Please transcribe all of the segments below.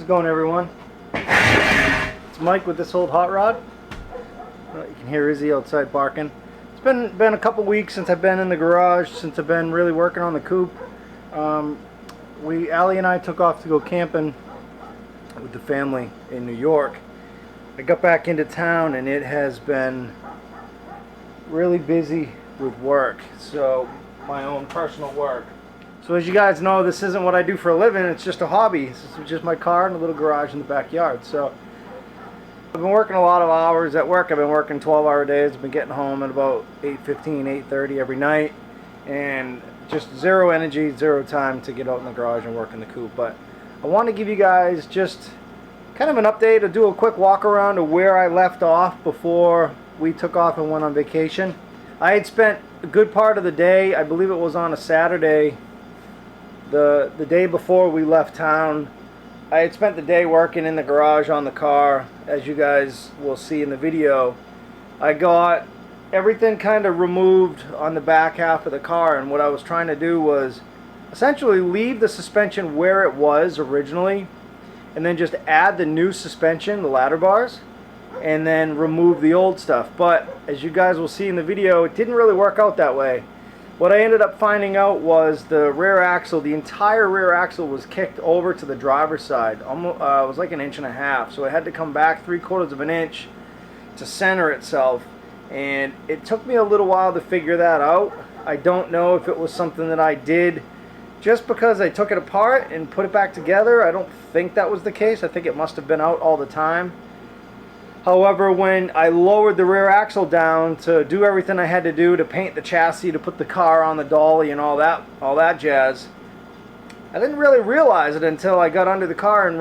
going, everyone? It's Mike with this old hot rod. You can hear Izzy outside barking. It's been a couple weeks since I've been in the garage, since I've been really working on the coupe. Allie and I took off to go camping with the family in New York. I got back into town and it has been really busy with work, so my own personal work. So as you guys know, this isn't what I do for a living, it's just a hobby. This is just my car and a little garage in the backyard. So I've been working a lot of hours at work. I've been working 12-hour days. I've been getting home at about 8:15, 8:30 every night, and just zero energy, zero time to get out in the garage and work in the coupe. But I want to give you guys just kind of an update, to do a quick walk around of where I left off before we took off and went on vacation. I had spent a good part of the day, I believe it was on a Saturday, the day before we left town. I had spent the day working in the garage on the car. As you guys will see in the video, I got everything kind of removed on the back half of the car, and what I was trying to do was essentially leave the suspension where it was originally and then just add the new suspension, the ladder bars, and then remove the old stuff. But as you guys will see in the video, it didn't really work out that way. What I ended up finding out was the rear axle, the entire rear axle was kicked over to the driver's side. Almost, it was like 1.5 inches, so it had to come back 3/4 of an inch to center itself. And it took me a little while to figure that out. I don't know if it was something that I did just because I took it apart and put it back together. I don't think that was the case. I think it must have been out all the time. However, when I lowered the rear axle down to do everything I had to do to paint the chassis, to put the car on the dolly and all that jazz, I didn't really realize it until I got under the car and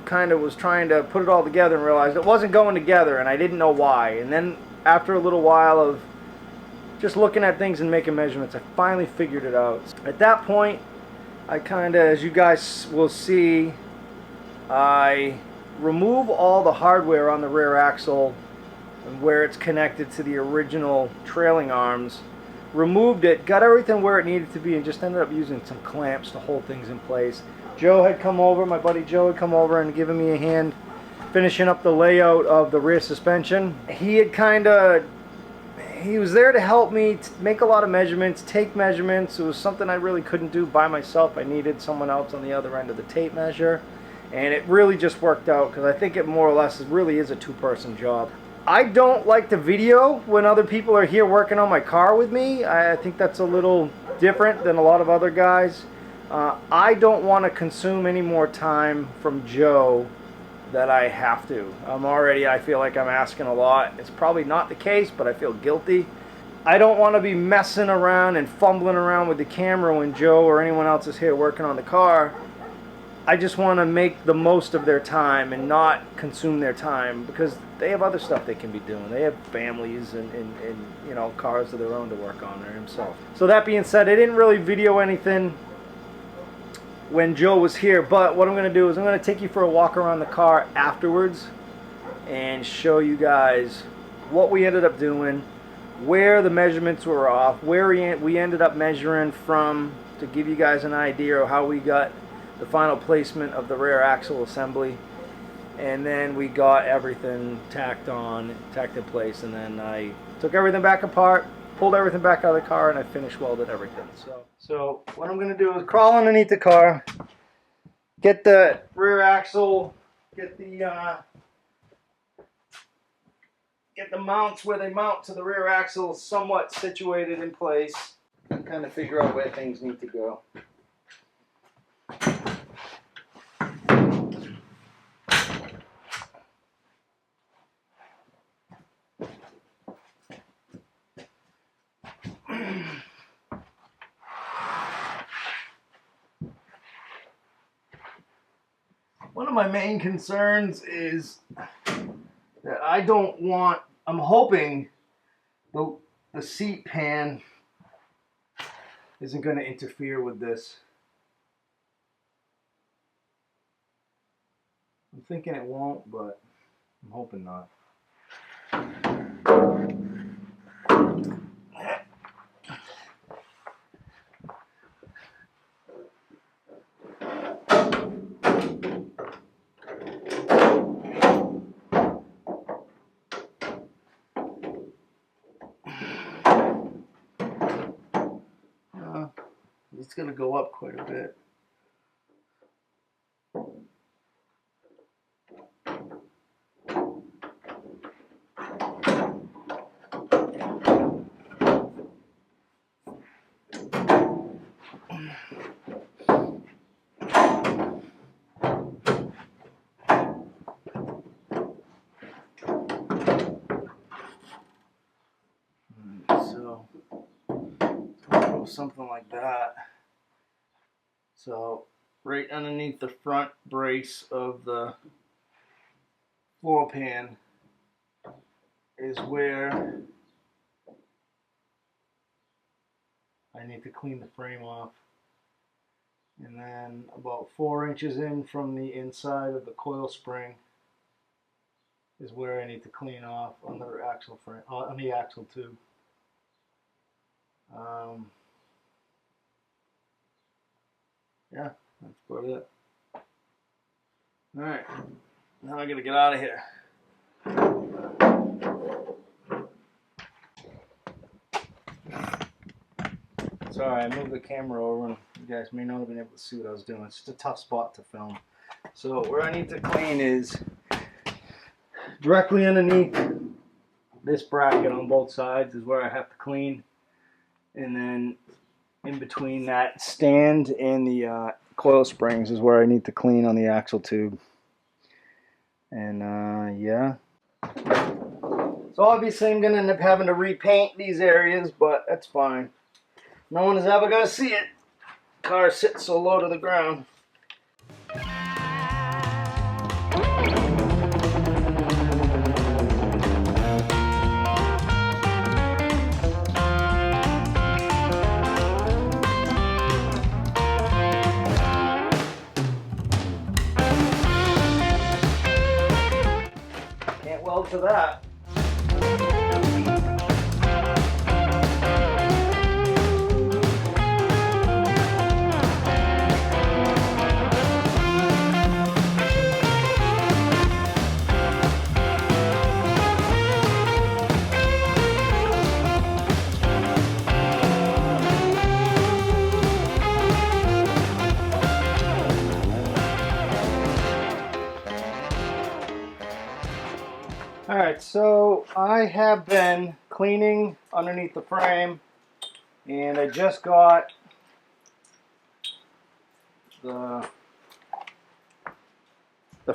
kind of was trying to put it all together and realized it wasn't going together, and I didn't know why. And then after a little while of just looking at things and making measurements, I finally figured it out. At that point, I kind of, as you guys will see, I remove all the hardware on the rear axle and where it's connected to the original trailing arms, removed it, got everything where it needed to be, and just ended up using some clamps to hold things in place. Joe had come over, my buddy Joe had come over and given me a hand finishing up the layout of the rear suspension. He was there to help me make a lot of measurements, take measurements. It was something I really couldn't do by myself. I needed someone else on the other end of the tape measure. And it really just worked out, because I think it more or less really is a two-person job. I don't like to video when other people are here working on my car with me. I think that's a little different than a lot of other guys. I don't want to consume any more time from Joe that I have to. I feel like I'm asking a lot. It's probably not the case, but I feel guilty. I don't want to be messing around and fumbling around with the camera when Joe or anyone else is here working on the car. I just want to make the most of their time and not consume their time, because they have other stuff they can be doing. They have families and cars of their own to work on there himself. So that being said, I didn't really video anything when Joe was here, but what I'm going to do is I'm going to take you for a walk around the car afterwards and show you guys what we ended up doing, where the measurements were off, where we ended up measuring from, to give you guys an idea of how we got the final placement of the rear axle assembly. And then we got everything tacked in place, and then I took everything back apart, pulled everything back out of the car, and I finish welded everything. So what I'm going to do is crawl underneath the car, get the rear axle, get the mounts where they mount to the rear axle somewhat situated in place, and kind of figure out where things need to go. One of my main concerns is that I'm hoping the seat pan isn't going to interfere with this. I'm thinking it won't, but I'm hoping not. It's going to go up quite a bit. So go something like that. So right underneath the front brace of the floor pan is where I need to clean the frame off. And then about 4 inches in from the inside of the coil spring is where I need to clean off on the axle frame, on the axle tube. Yeah, that's about it. Alright, now I gotta get out of here. Sorry, I moved the camera over and you guys may not have been able to see what I was doing. It's just a tough spot to film. So where I need to clean is directly underneath this bracket on both sides is where I have to clean. And then in between that stand and the coil springs is where I need to clean on the axle tube. And yeah. So obviously I'm going to end up having to repaint these areas, but that's fine. No one is ever going to see it. The car sits so low to the ground. Can't weld to that. Alright, so I have been cleaning underneath the frame, and I just got the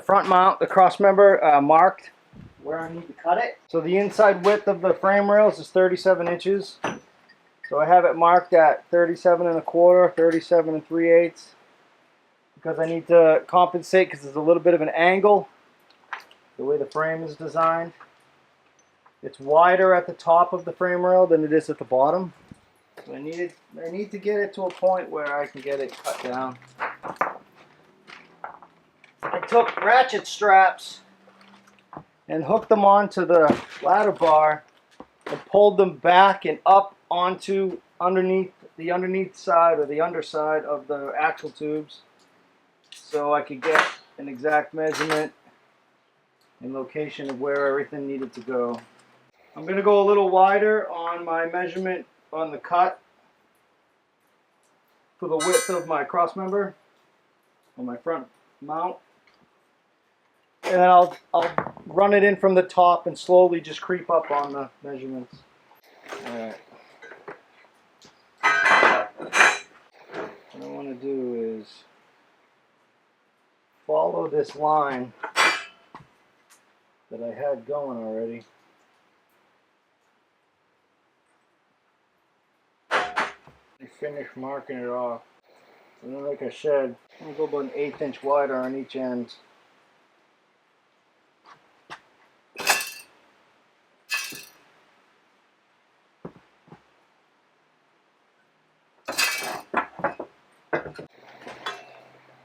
front mount, the cross member marked where I need to cut it. So the inside width of the frame rails is 37 inches. So I have it marked at 37 1/4, 37 3/8, because I need to compensate because there's a little bit of an angle the way the frame is designed. It's wider at the top of the frame rail than it is at the bottom. So I need to get it to a point where I can get it cut down. I took ratchet straps and hooked them onto the ladder bar and pulled them back and up onto the underneath side or the underside of the axle tubes so I could get an exact measurement and location of where everything needed to go. I'm going to go a little wider on my measurement on the cut for the width of my cross member on my front mount. And then I'll run it in from the top and slowly just creep up on the measurements. Alright. What I want to do is follow this line that I had going already. I finished marking it off. And then like I said, I'm going to go about an 1/8 inch wider on each end.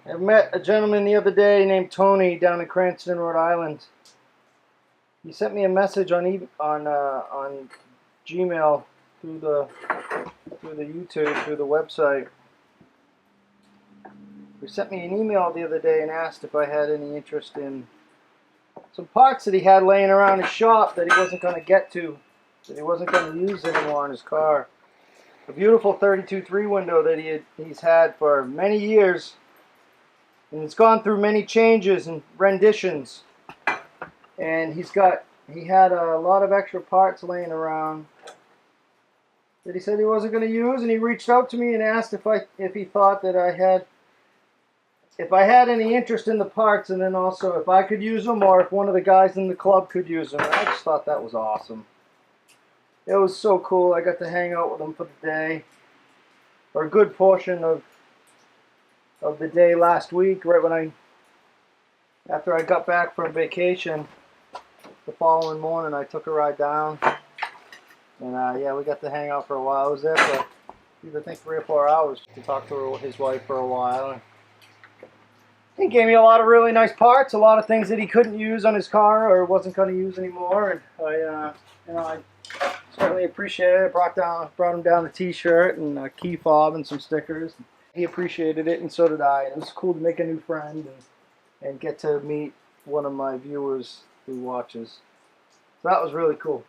I met a gentleman the other day named Tony down in Cranston, Rhode Island. He sent me a message on Gmail through the YouTube, through the website. He sent me an email the other day and asked if I had any interest in some parts that he had laying around his shop that he wasn't going to get to, that he wasn't going to use anymore in his car. a beautiful 32.3 window that he's had for many years, and it's gone through many changes and renditions. And he had a lot of extra parts laying around that he said he wasn't going to use, and he reached out to me and asked if he thought that if I had any interest in the parts, and then also if I could use them or if one of the guys in the club could use them. And I just thought that was awesome. It was so cool. I got to hang out with him for the day, or a good portion of the day last week, right after I got back from vacation. The following morning I took a ride down, and yeah, we got to hang out for a while. I was there for I think 3 or 4 hours to talk to his wife for a while. He gave me a lot of really nice parts, a lot of things that he couldn't use on his car or wasn't going to use anymore, and I certainly appreciate it. I brought him down a T-shirt and a key fob and some stickers. He appreciated it, and so did I. It was cool to make a new friend and get to meet one of my viewers who watches. So that was really cool.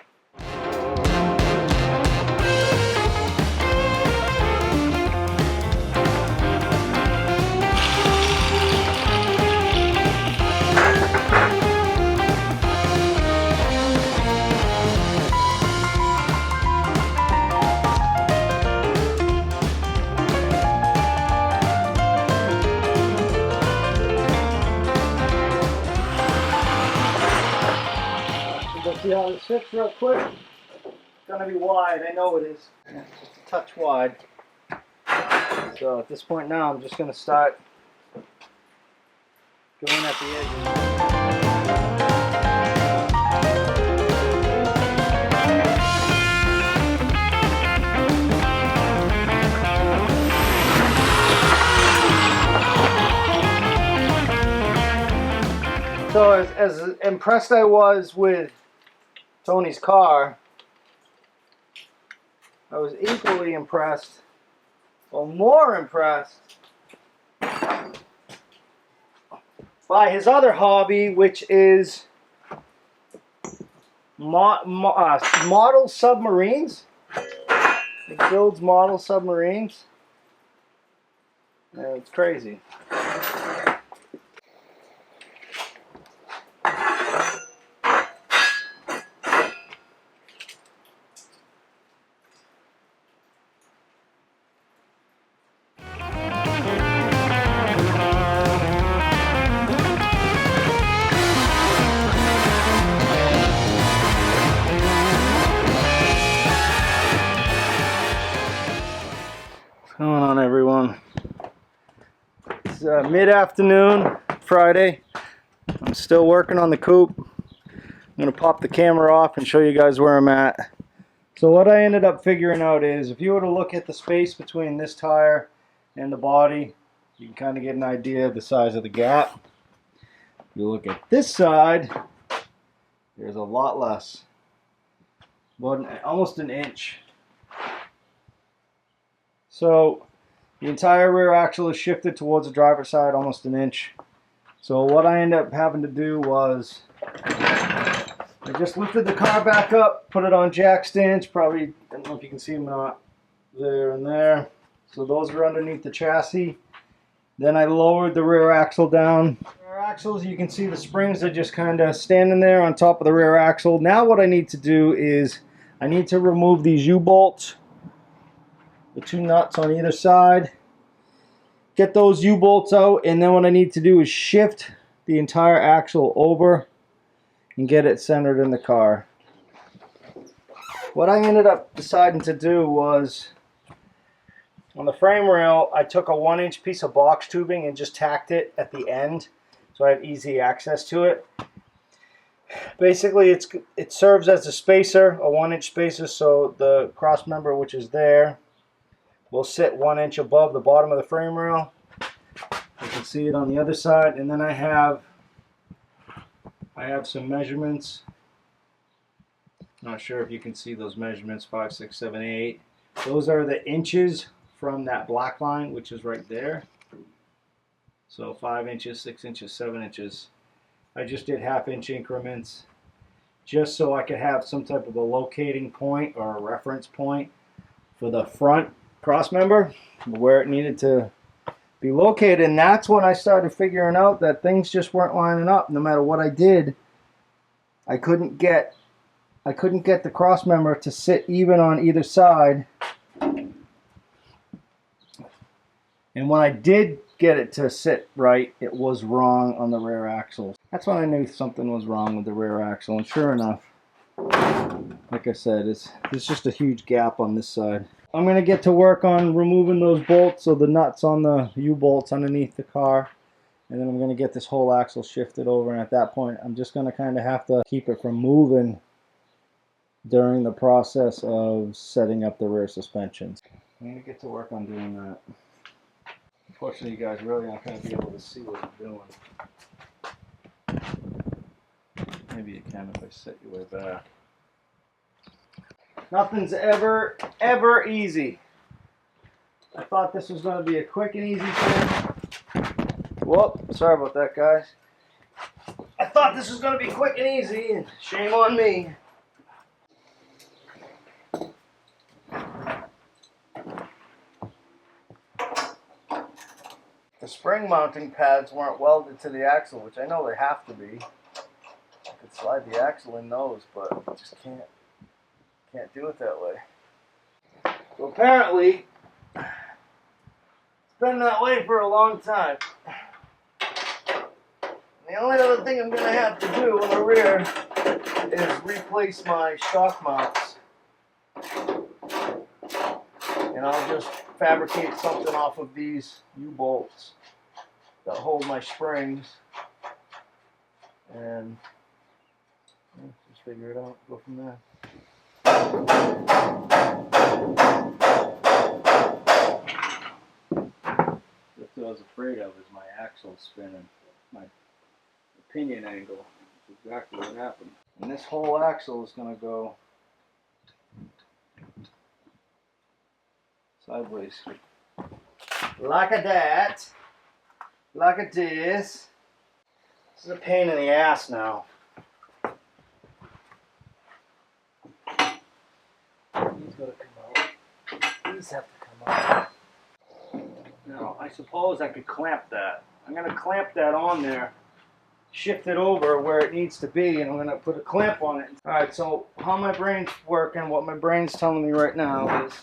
See how it sits real quick? It's going to be wide. I know it is. It's just a touch wide. So at this point now, I'm just going to start going at the edges. So as impressed I was with Tony's car, I was equally impressed, or more impressed, by his other hobby, which is model submarines. He builds model submarines. It's crazy. What's going on, everyone? It's mid-afternoon, Friday. I'm still working on the coupe. I'm going to pop the camera off and show you guys where I'm at. So what I ended up figuring out is, if you were to look at the space between this tire and the body, you can kind of get an idea of the size of the gap. If you look at this side, there's a lot less. Almost an inch. So the entire rear axle is shifted towards the driver's side almost an inch. So what I ended up having to do was, I just lifted the car back up, put it on jack stands. Probably, I don't know if you can see them or not, there and there. So those are underneath the chassis. Then I lowered the rear axle down. Rear axles, you can see the springs are just kind of standing there on top of the rear axle. Now what I need to do is, I need to remove these U-bolts. The 2 nuts on either side. Get those U-bolts out, and then what I need to do is shift the entire axle over and get it centered in the car. What I ended up deciding to do was, on the frame rail, I took a 1-inch piece of box tubing and just tacked it at the end so I have easy access to it. Basically it serves as a spacer, a 1-inch spacer, so the cross member, which is there, will sit 1 inch above the bottom of the frame rail. You can see it on the other side, and then I have some measurements. Not sure if you can see those measurements, 5, 6, 7, 8. Those are the inches from that black line, which is right there. So 5 inches, 6 inches, 7 inches. I just did half-inch increments just so I could have some type of a locating point or a reference point for the front cross member where it needed to be located, and that's when I started figuring out that things just weren't lining up. No matter what I did, I couldn't get the cross member to sit even on either side. And when I did get it to sit right, it was wrong on the rear axle. That's when I knew something was wrong with the rear axle, and sure enough, like I said, there's just a huge gap on this side. I'm going to get to work on removing those bolts, so the nuts on the U-bolts underneath the car, and then I'm going to get this whole axle shifted over, and at that point I'm just going to kind of have to keep it from moving during the process of setting up the rear suspensions. I'm going to get to work on doing that. Unfortunately, you guys really aren't going to be able to see what I'm doing. Maybe you can if I set you way back. Nothing's ever easy. I thought this was going to be a quick and easy thing. Whoop, sorry about that, guys. I thought this was going to be quick and easy, and shame on me. The spring mounting pads weren't welded to the axle, which I know they have to be. I could slide the axle in those, but I just can't do it that way. So apparently, it's been that way for a long time. The only other thing I'm going to have to do on the rear is replace my shock mounts. And I'll just fabricate something off of these U-bolts that hold my springs. And just figure it out, go from there. That's what I was afraid of, is my axle spinning, my pinion angle. That's exactly what happened. And this whole axle is going to go sideways. Like a that. Like a this. This is a pain in the ass now. These gotta come out. These have to come out. Now, I suppose I could clamp that. I'm going to clamp that on there, shift it over where it needs to be, and I'm going to put a clamp on it. Alright, so how my brain's working, what my brain's telling me right now is,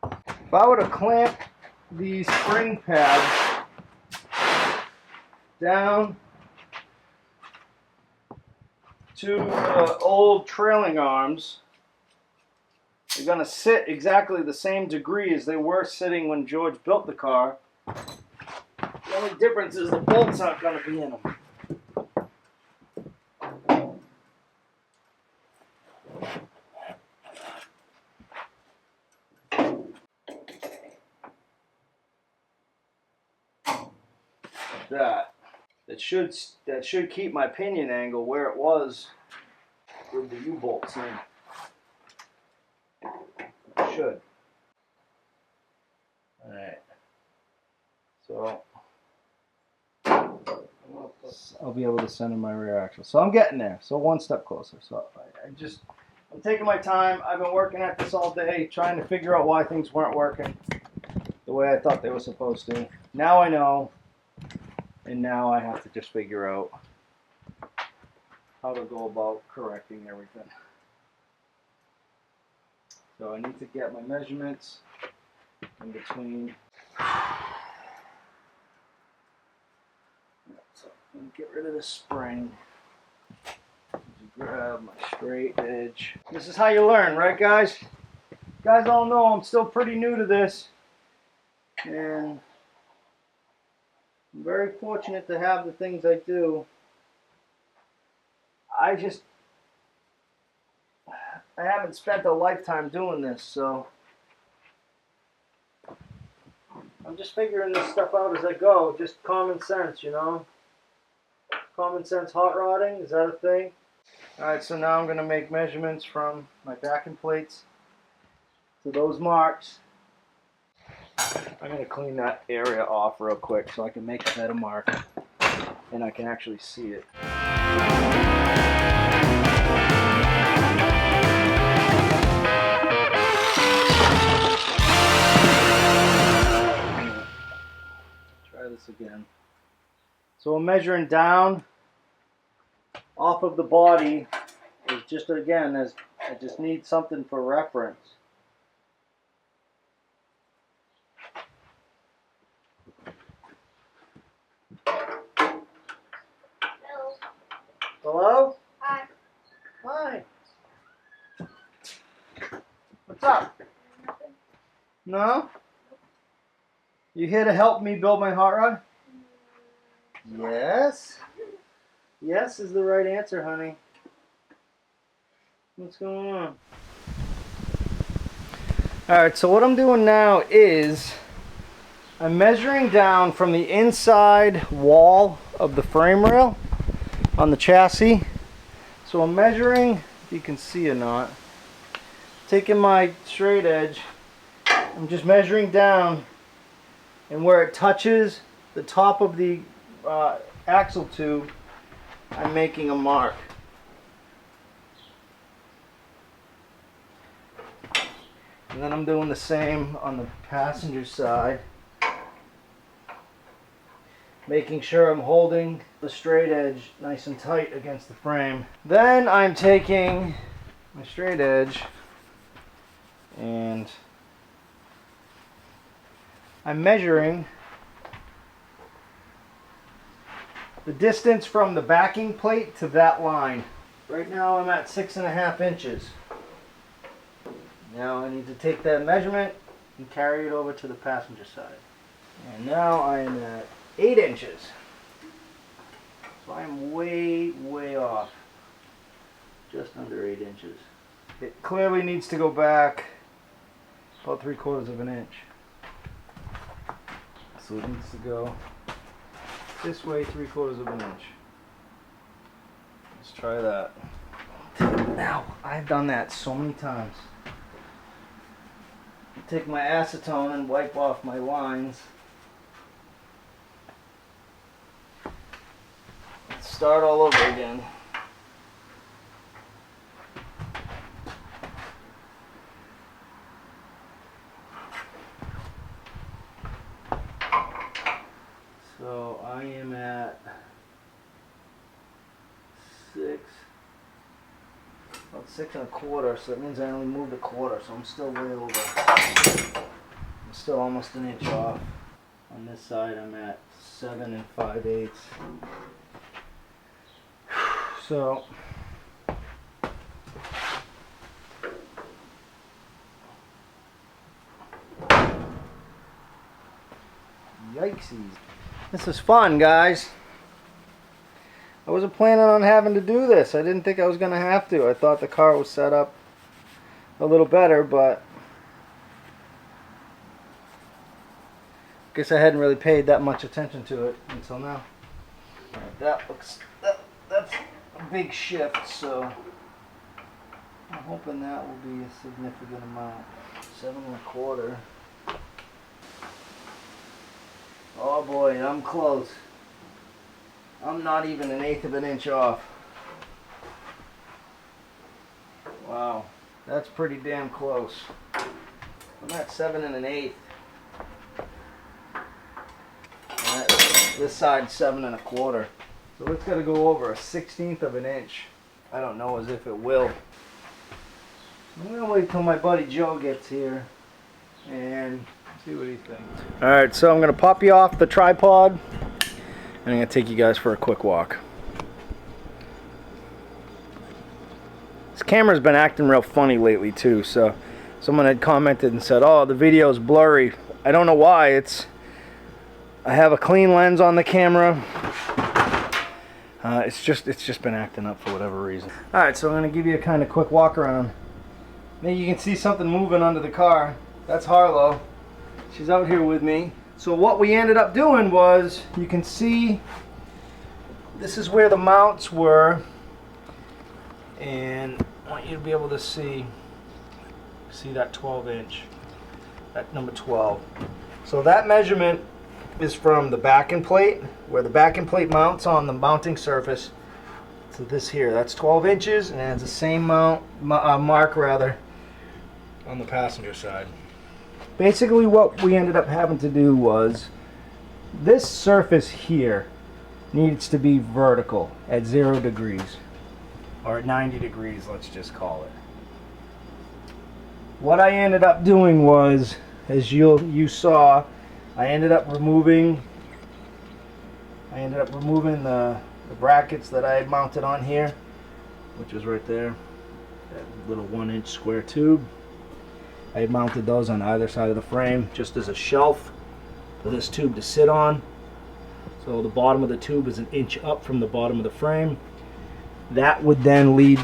if I were to clamp these spring pads down to the old trailing arms, they're going to sit exactly the same degree as they were sitting when George built the car. The only difference is the bolts aren't going to be in them. That should keep my pinion angle where it was with the U-bolts in. It should. Alright. So I'll be able to send in my rear axle. So I'm getting there. So one step closer. So I'm taking my time. I've been working at this all day, trying to figure out why things weren't working the way I thought they were supposed to. Now I know. And now I have to just figure out how to go about correcting everything. So I need to get my measurements in between. So I'm going to get rid of the spring. Grab my straight edge. This is how you learn, right guys? You guys all know I'm still pretty new to this. And I'm very fortunate to have the things I do. I haven't spent a lifetime doing this, so I'm just figuring this stuff out as I go. Just common sense, you know? Common sense hot rodding, is that a thing? Alright, so now I'm going to make measurements from my backing plates to those marks. I'm going to clean that area off real quick so I can make a better mark and I can actually see it. this again. So I'm measuring down off of the body. Is just again, as I just need something for reference. Hello? Hi. Hi. What's up? Nothing. No? You here to help me build my hot rod? Yes. Yes is the right answer, honey. What's going on? Alright, so what I'm doing now is I'm measuring down from the inside wall of the frame rail on the chassis. So I'm measuring, if you can see or not, taking my straight edge, I'm just measuring down, and where it touches the top of the axle tube, I'm making a mark. And then I'm doing the same on the passenger side, making sure I'm holding the straight edge nice and tight against the frame. Then I'm taking my straight edge and I'm measuring the distance from the backing plate to that line. Right now I'm at 6.5 inches. Now I need to take that measurement and carry it over to the passenger side. And now I am at 8 inches. So I am way, way off. Just under 8 inches. It clearly needs to go back about 3/4 of an inch. So it needs to go this way 3/4 of an inch. Let's try that. Now, I've done that so many times. Take my acetone and wipe off my lines. Let's start all over again. So I am at 6.25, so that means I only moved 1/4, so I'm still way over. I'm still almost an inch off. On this side I'm at 7 5/8. So yikesies. This is fun, guys. I wasn't planning on having to do this. I didn't think I was going to have to. I thought the car was set up a little better, but I guess I hadn't really paid that much attention to it until now. Alright, that's a big shift, so I'm hoping that will be a significant amount. 7.25. Oh boy, I'm close. I'm not even 1/8 of an inch off. Wow, that's pretty damn close. I'm at 7 1/8. This side's 7 1/4. So it's got to go over 1/16 of an inch. I don't know as if it will. I'm gonna wait till my buddy Joe gets here and see what he thinks. All right, so I'm gonna pop you off the tripod. And I'm going to take you guys for a quick walk. This camera's been acting real funny lately too, so someone had commented and said, oh, the video's blurry. I don't know why. I have a clean lens on the camera. It's just been acting up for whatever reason. Alright, so I'm going to give you a kind of quick walk around. Maybe you can see something moving under the car. That's Harlow. She's out here with me. So what we ended up doing was, you can see, this is where the mounts were, and I want you to be able to see that 12-inch, that number 12. So that measurement is from the backing plate, where the backing plate mounts on the mounting surface, to this here. That's 12 inches, and it has the same mark on the passenger side. Basically what we ended up having to do was this surface here needs to be vertical at 0 degrees, or at 90 degrees, let's just call it. What I ended up doing was, as you saw, I ended up removing the brackets that I had mounted on here, which is right there, that little 1-inch square tube. I had mounted those on either side of the frame just as a shelf for this tube to sit on. So the bottom of the tube is 1 inch up from the bottom of the frame. That would then leave,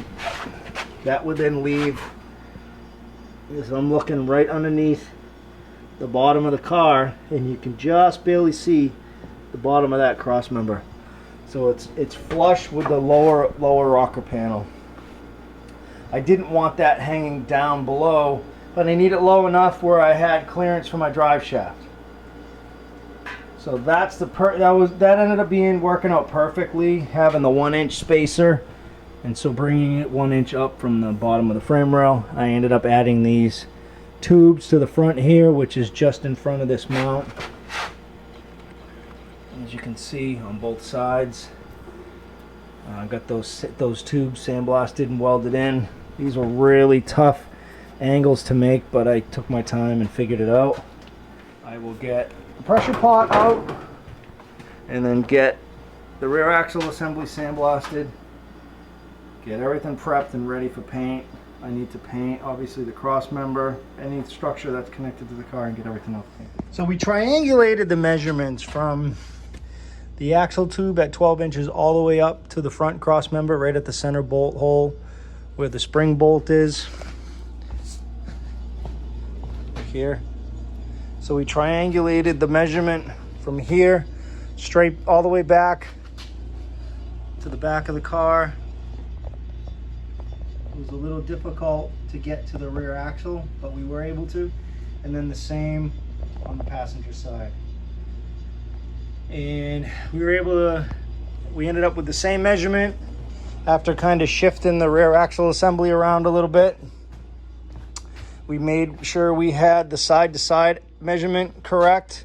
as I'm looking right underneath the bottom of the car, and you can just barely see the bottom of that cross member. So it's flush with the lower rocker panel. I didn't want that hanging down below, but I need it low enough where I had clearance for my drive shaft. So that's that ended up working out perfectly, having the 1-inch spacer, and so bringing it 1 inch up from the bottom of the frame rail. I ended up adding these tubes to the front here, which is just in front of this mount. As you can see on both sides, I got those tubes sandblasted and welded in. These were really tough angles to make, but I took my time and figured it out. I will get the pressure pot out and then get the rear axle assembly sandblasted, get everything prepped and ready for paint. I need to paint obviously the cross member, any structure that's connected to the car, and get everything else painted. So we triangulated the measurements from the axle tube at 12 inches all the way up to the front cross member, right at the center bolt hole where the spring bolt is here. So we triangulated the measurement from here straight all the way back to the back of the car. It was a little difficult to get to the rear axle, but we were able to. And then the same on the passenger side. And we ended up with the same measurement after kind of shifting the rear axle assembly around a little bit. We made sure we had the side-to-side measurement correct,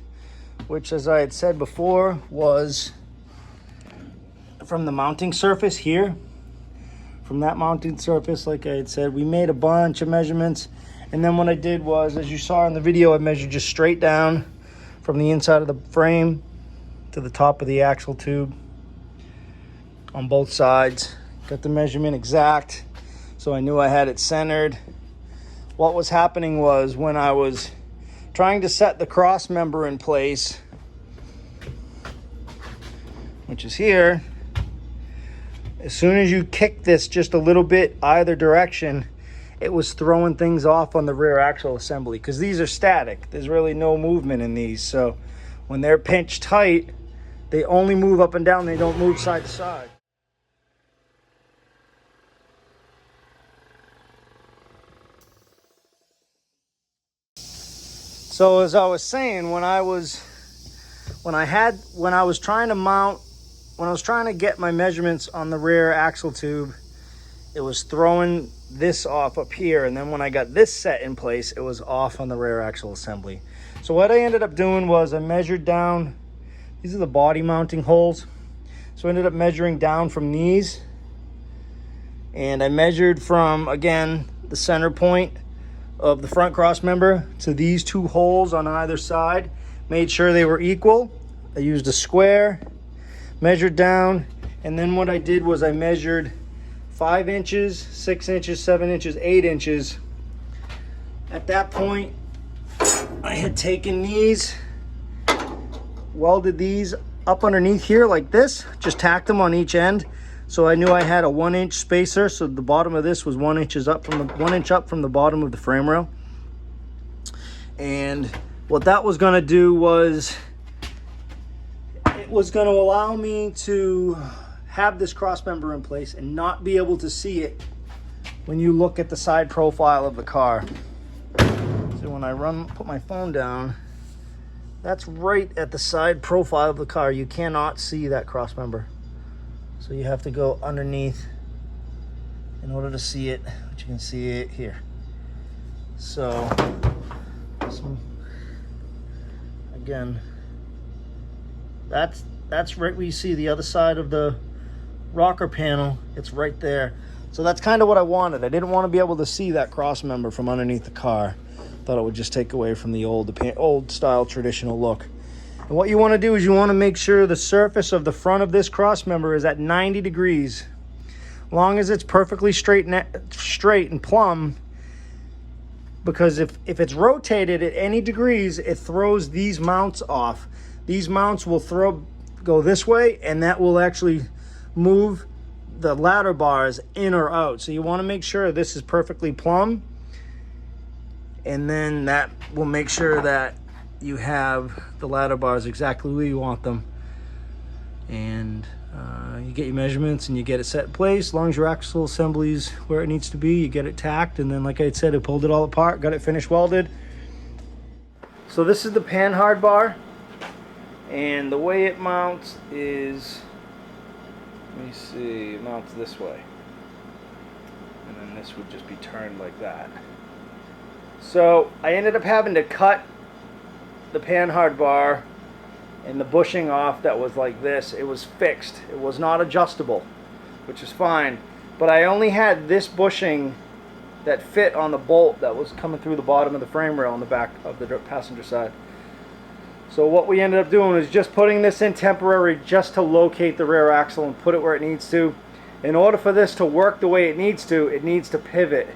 which, as I had said before, was from the mounting surface here. From that mounting surface, like I had said, we made a bunch of measurements. And then what I did was, as you saw in the video, I measured just straight down from the inside of the frame to the top of the axle tube on both sides. Got the measurement exact, so I knew I had it centered. What was happening was, when I was trying to set the cross member in place, which is here, as soon as you kick this just a little bit either direction, it was throwing things off on the rear axle assembly, because these are static. There's really no movement in these. So when they're pinched tight, they only move up and down. They don't move side to side. So as I was saying, when I was trying to get my measurements on the rear axle tube, it was throwing this off up here, and then when I got this set in place, it was off on the rear axle assembly. So what I ended up doing was I measured down. These are the body mounting holes. So I ended up measuring down from these, and I measured from, again, the center point of the front cross member to these two holes on either side. Made sure they were equal. I used a square, measured down, and then what I did was I measured 5 inches, 6 inches, 7 inches, 8 inches. At that point, I had taken these, welded these up underneath here like this, just tacked them on each end. So I knew I had a 1 inch spacer, so the bottom of this was 1 inch up from the bottom of the frame rail. And what that was going to do was, it was going to allow me to have this cross member in place and not be able to see it when you look at the side profile of the car. So when I put my phone down, that's right at the side profile of the car. You cannot see that cross member. So you have to go underneath in order to see it, but you can see it here. So, again, That's right where you see the other side of the rocker panel. It's right there. So that's kind of what I wanted. I didn't want to be able to see that cross member from underneath the car. Thought it would just take away from the old style traditional look. And what you want to do is you want to make sure the surface of the front of this cross member is at 90 degrees. Long as it's perfectly straight and plumb, because if it's rotated at any degrees, it throws these mounts off. These mounts will go this way, and that will actually move the ladder bars in or out. So you want to make sure this is perfectly plumb, and then that will make sure that you have the ladder bars exactly where you want them. And you get your measurements and you get it set in place. As long as your axle assembly's where it needs to be, you get it tacked, and then like I said, I pulled it all apart, got it finished welded. So this is the pan hard bar, and the way it mounts is, let me see, it mounts this way, and then this would just be turned like that. So I ended up having to cut the pan hard bar and the bushing off that was like this. It was fixed. It was not adjustable, which is fine. But I only had this bushing that fit on the bolt that was coming through the bottom of the frame rail on the back of the passenger side. So what we ended up doing is just putting this in temporary just to locate the rear axle and put it where it needs to. In order for this to work the way it needs to pivot.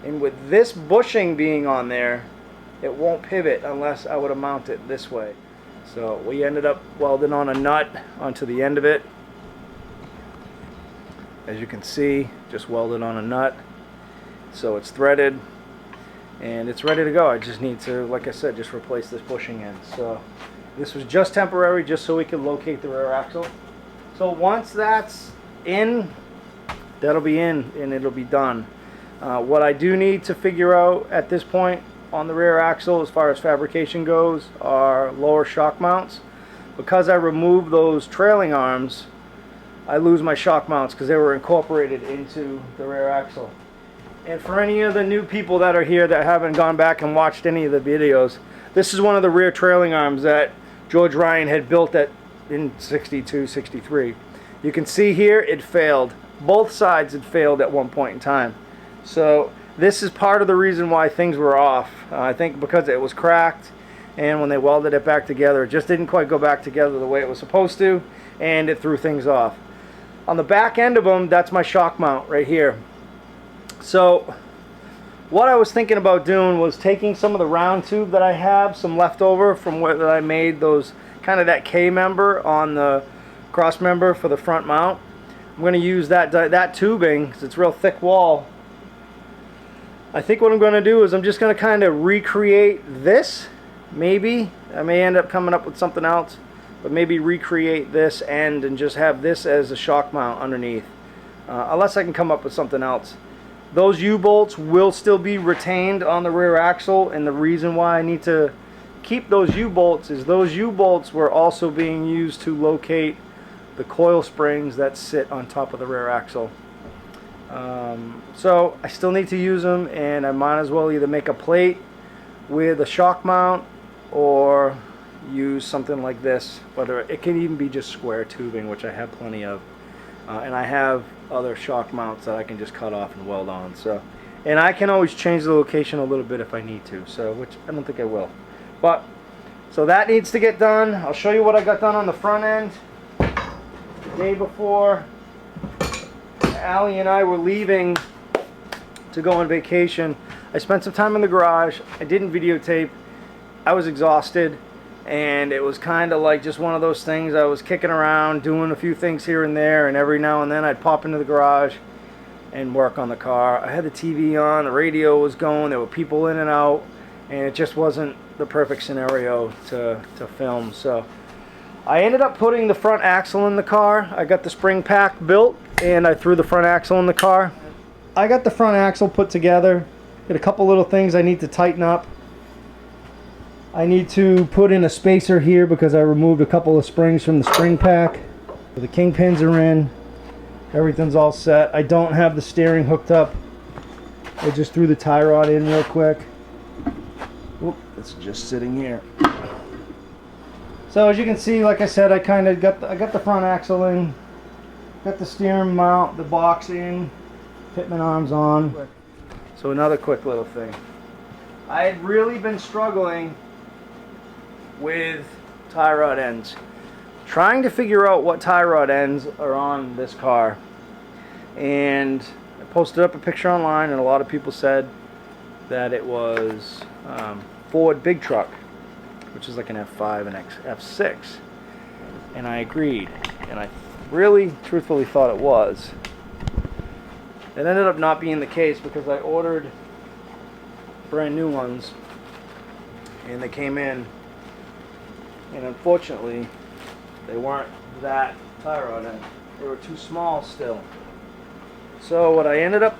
And with this bushing being on there, it won't pivot unless I would have mounted it this way. So we ended up welding on a nut onto the end of it. As you can see, just welded on a nut. So it's threaded and it's ready to go. I just need to, like I said, just replace this bushing end. So this was just temporary, just so we could locate the rear axle. So once that's in, that'll be in and it'll be done. What I do need to figure out at this point on the rear axle as far as fabrication goes are lower shock mounts. Because I removed those trailing arms, I lose my shock mounts because they were incorporated into the rear axle. And for any of the new people that are here that haven't gone back and watched any of the videos, this is one of the rear trailing arms that George Ryan had built in 62, 63. You can see here it failed. Both sides had failed at one point in time. So this is part of the reason why things were off. I think because it was cracked, and when they welded it back together, it just didn't quite go back together the way it was supposed to, and it threw things off. On the back end of them, that's my shock mount right here. So what I was thinking about doing was taking some of the round tube that I have, some leftover from where I made those, kind of that K member on the cross member for the front mount. I'm going to use that tubing because it's real thick wall. I think what I'm going to do is I'm just going to kind of recreate this. Maybe I may end up coming up with something else, but maybe recreate this end and just have this as a shock mount underneath, unless I can come up with something else. Those U-bolts will still be retained on the rear axle, and the reason why I need to keep those U-bolts is those U-bolts were also being used to locate the coil springs that sit on top of the rear axle. So I still need to use them, and I might as well either make a plate with a shock mount or use something like this. Whether it can even be just square tubing, which I have plenty of, and I have other shock mounts that I can just cut off and weld on. So, and I can always change the location a little bit if I need to, so which I don't think I will. But so that needs to get done. I'll show you what I got done on the front end. The day before Allie and I were leaving to go on vacation, I spent some time in the garage. I didn't videotape. I was exhausted, and it was kind of like just one of those things. I was kicking around, doing a few things here and there, and every now and then I'd pop into the garage and work on the car. I had the TV on, the radio was going, there were people in and out, and it just wasn't the perfect scenario to film. So I ended up putting the front axle in the car. I got the spring pack built, and I threw the front axle in the car. I got the front axle put together. Got a couple little things I need to tighten up. I need to put in a spacer here because I removed a couple of springs from the spring pack. The kingpins are in. Everything's all set. I don't have the steering hooked up. I just threw the tie rod in real quick. Oop, it's just sitting here. So as you can see, like I said, I got the front axle in, got the steering mount, the box in, pitman arms on. So another quick little thing. I had really been struggling with tie rod ends, trying to figure out what tie rod ends are on this car, and I posted up a picture online, and a lot of people said that it was Ford big truck, which is like an F5 and F6, and I agreed, and I really truthfully thought it was. It ended up not being the case because I ordered brand new ones and they came in, and unfortunately they weren't that tie rod end. They were too small still. So what I ended up,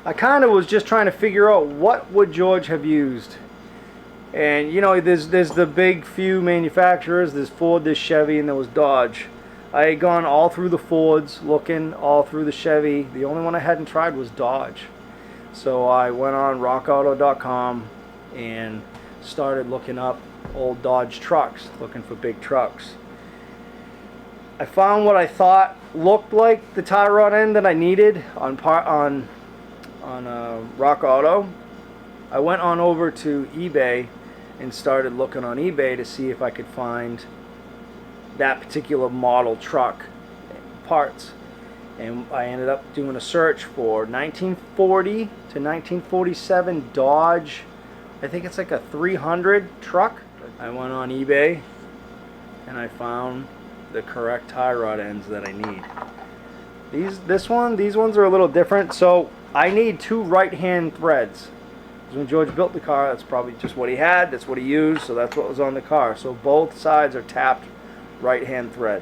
I kind of was just trying to figure out what would George have used. And you know, there's the big few manufacturers. There's Ford, there's Chevy, and there was Dodge. I had gone all through the Fords, looking all through the Chevy. The only one I hadn't tried was Dodge. So I went on rockauto.com and started looking up old Dodge trucks, looking for big trucks. I found what I thought looked like the tie rod end that I needed on Rock Auto. I went on over to eBay and started looking on eBay to see if I could find that particular model truck parts, and I ended up doing a search for 1940 to 1947 Dodge, I think it's like a 300 truck. I went on eBay and I found the correct tie rod ends that I need. These ones are a little different, so I need two right hand threads. When George built the car, that's probably just what he had, that's what he used, so that's what was on the car. So both sides are tapped right hand thread.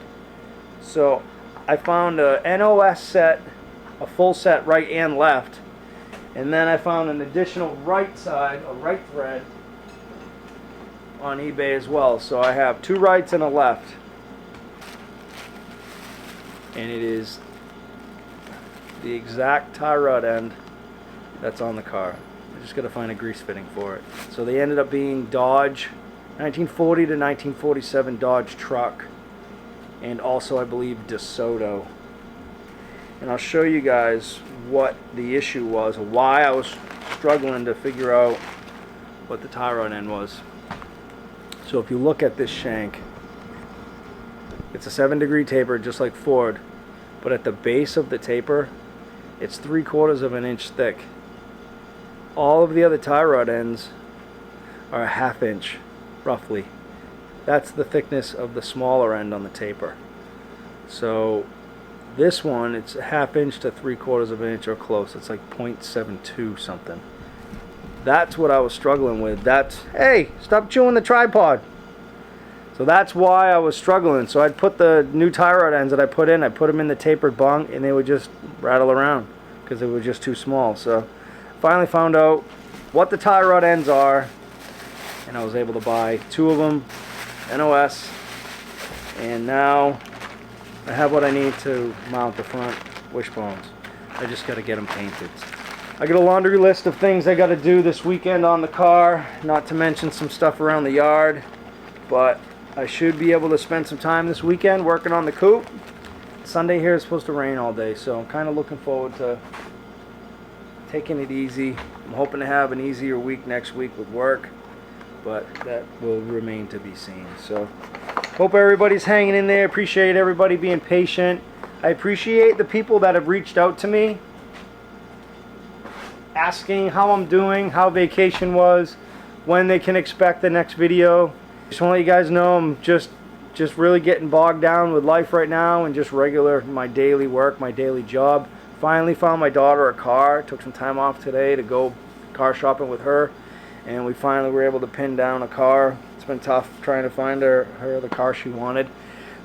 So I found a NOS set, a full set right and left, and then I found an additional right side, a right thread on eBay as well. So I have two rights and a left, and it is the exact tie rod end that's on the car. I just got to find a grease fitting for it. So they ended up being Dodge 1940 to 1947 Dodge truck, and also I believe DeSoto. And I'll show you guys what the issue was, or why I was struggling to figure out what the tie rod end was. So if you look at this shank, it's a 7-degree taper just like Ford, but at the base of the taper it's 3/4 of an inch thick. All of the other tie rod ends are a 1/2 inch roughly. That's the thickness of the smaller end on the taper. So this one, it's a 1/2 inch to 3/4 of an inch or close. It's like 0.72 something. That's what I was struggling with. Hey, stop chewing the tripod. So that's why I was struggling. So I'd put the new tie rod ends that I put them in the tapered bung, and they would just rattle around because they were just too small. So finally found out what the tie rod ends are, and I was able to buy 2 of them, NOS, and now I have what I need to mount the front wishbones. I just got to get them painted. I got a laundry list of things I got to do this weekend on the car, not to mention some stuff around the yard, but I should be able to spend some time this weekend working on the coupe. Sunday here is supposed to rain all day, so I'm kind of looking forward to taking it easy. I'm hoping to have an easier week next week with work, but that will remain to be seen. So hope everybody's hanging in there. Appreciate everybody being patient. I appreciate the people that have reached out to me asking how I'm doing, how vacation was, when they can expect the next video. Just want to let you guys know I'm just really getting bogged down with life right now, and just my daily work, my daily job. Finally found my daughter a car. Took some time off today to go car shopping with her, and we finally were able to pin down a car. It's been tough trying to find her the car she wanted,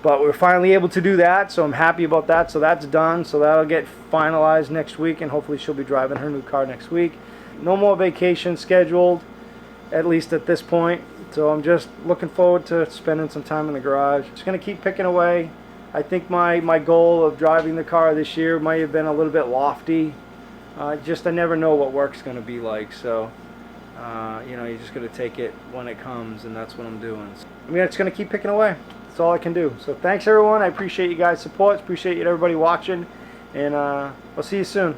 but we're finally able to do that, so I'm happy about that. So that's done, so that'll get finalized next week, and hopefully she'll be driving her new car next week. No more vacation scheduled, at least at this point, so I'm just looking forward to spending some time in the garage. Just going to keep picking away. I think my goal of driving the car this year might have been a little bit lofty. I never know what work's going to be like, so You know, you just got to take it when it comes, and that's what I'm doing. I mean, it's going to keep picking away. That's all I can do. So thanks everyone. I appreciate you guys' support. Appreciate everybody watching, and I'll see you soon.